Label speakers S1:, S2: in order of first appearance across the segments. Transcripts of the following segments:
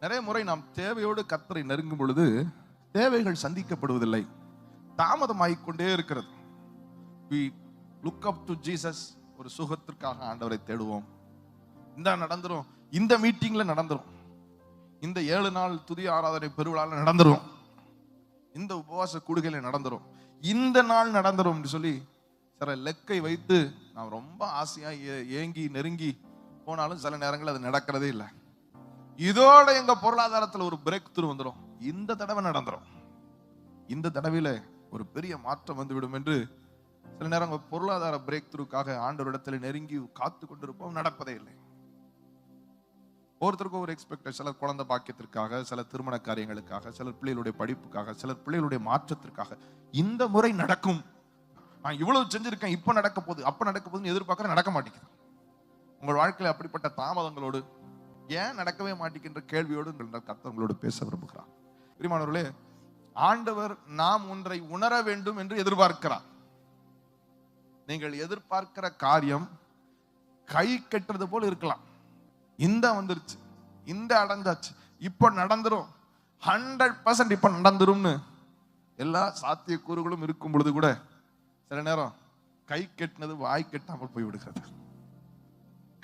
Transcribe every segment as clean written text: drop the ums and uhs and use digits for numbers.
S1: நிறைய முறை நாம் தேவையோடு கர்த்தரை நெருங்கும் பொழுது தேவைகள் சந்திக்கப்படுவதில்லை, தாமதமாகிக் கொண்டே இருக்கிறது. we look up to Jesus. ஒரு சுகத்திற்காக ஆண்டவரை தேடுவோம். இந்த நடந்துரும், இந்த மீட்டிங்ல நடந்துரும், இந்த 7 நாள் துதி ஆராதனை பெருவிழால நடந்துரும், இந்த உபவாச கூடுகையில நடந்துரும், இந்த நாள் நடந்துரும் சொல்லி சில லெக்கை வைத்து நாம் ரொம்ப ஆசையா ஏங்கி நெருங்கி போனாலும் சில நேரங்கள் அது நடக்கிறதே இல்லை. இதோட எங்க பொருளாதாரத்தில் ஒரு பிரேக் த்ரூ வந்துடும். இந்த தடவை நடந்துரும், இந்த தடவையில ஒரு பெரிய மாற்றம் வந்துவிடும் என்று சில நேரம் பொருளாதார பிரேக் த்ரூக்காக ஆண்டவரிடத்தில் நெருங்கி காத்து கொண்டிருப்போம், நடப்பதே இல்லை. ஒருத்தருக்கும் ஒரு எக்ஸ்பெக்டேஷன், சிலர் குழந்தை பாக்கியத்திற்காக, சிலர் திருமண காரியங்களுக்காக, சிலர் பிள்ளைகளுடைய படிப்புக்காக, சிலர் பிள்ளைகளுடைய மாற்றத்திற்காக. இந்த முறை நடக்கும், நான் இவ்வளவு செஞ்சிருக்கேன், இப்ப நடக்க போகுது, அப்ப நடக்க போகுதுன்னு எதிர்பார்க்கிற நடக்க மாட்டேங்குது. உங்கள் வாழ்க்கையில் அப்படிப்பட்ட தாமதங்களோடு, ஏன் நடக்கவே மாட்டேங்கின்ற கேள்வியோடு கர்த்தர் உங்களோடு பேச விரும்புகிறார். பிரியமானவர்களே, ஆண்டவர் நாம் ஒன்றை உணர வேண்டும் என்று எதிர்பார்க்கிறார். நீங்கள் எதிர்பார்க்கிற காரியம் கை கட்டுறது போல இருக்கலாம். இந்த வந்துருச்சு, இந்த அடைஞ்சாச்சு, இப்ப நடந்துரும், 100% இப்ப நடந்துரும்னு எல்லா சாத்திய கூறுகளும் இருக்கும் பொழுது கூட சில நேரம் கை கட்டினது வாய் கட்டாமல் போய் விடுகிறது.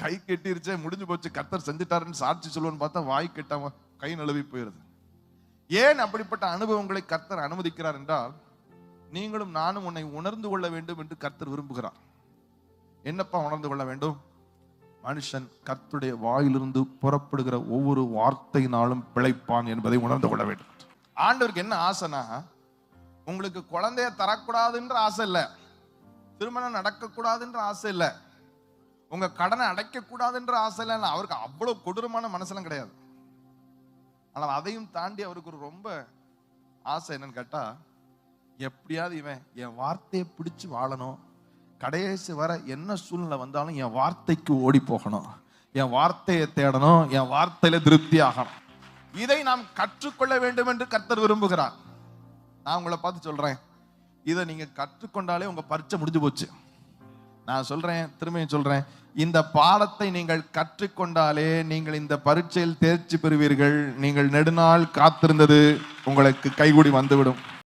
S1: கை கட்டிருச்சே, முடிஞ்சு போச்சு, கர்த்தர் செஞ்சுட்டாருன்னு சாட்சி சொல்லுவோன்னு பார்த்தா வாய் கட்டாம கை நழுவி போயிருது. ஏன் அப்படிப்பட்ட அனுபவங்களை கர்த்தர் அனுமதிக்கிறார் என்றால், நீங்களும் நானும் உன்னை உணர்ந்து கொள்ள வேண்டும் என்று கர்த்தர் விரும்புகிறார். என்னப்பா உணர்ந்து கொள்ள வேண்டும்? மனுஷன் கர்த்தருடைய வாயிலிருந்து புறப்படுகிற ஒவ்வொரு வார்த்தையினாலும் பிழைப்பான் என்பதை உணர்ந்து கொள்ள வேண்டும். ஆண்டவருக்கு என்ன ஆசைனா, உங்களுக்கு குழந்தைய தரக்கூடாதுன்ற ஆசை இல்லை, திருமணம் நடக்கக்கூடாதுன்ற ஆசை இல்லை, உங்க கடனை அடைக்க கூடாதுன்ற ஆசை இல்லை. அவருக்கு அவ்வளவு கொடூரமான மனசெல்லாம் கிடையாது. ஆனால் அதையும் தாண்டி அவருக்கு ஒரு ரொம்ப ஆசை என்னன்னு கேட்டா, எப்படியாவது இவன் என் வார்த்தையை பிடிச்சு வாழணும், கடைசி வர என்ன சூழ்நிலை வந்தாலும் என் வார்த்தைக்கு ஓடி போகணும், என் வார்த்தையை தேடணும், என் வார்த்தையில திருப்தி ஆகணும். இதை நாம் கற்றுக்கொள்ள வேண்டும் என்று கர்த்தர் விரும்புகிறார். நான் உங்களை பார்த்து சொல்றேன், இதை நீங்க கற்றுக்கொண்டாலே உங்க பரீட்சை முடிஞ்சு போச்சு. நான் சொல்றேன், திரும்பியும் சொல்றேன், இந்த பாடத்தை நீங்கள் கற்றுக்கொண்டாலே நீங்கள் இந்த பரீட்சையில் தேர்ச்சி பெறுவீர்கள். நீங்கள் நெடுநாள் காத்திருந்தது உங்களுக்கு கைகூடி வந்துவிடும்.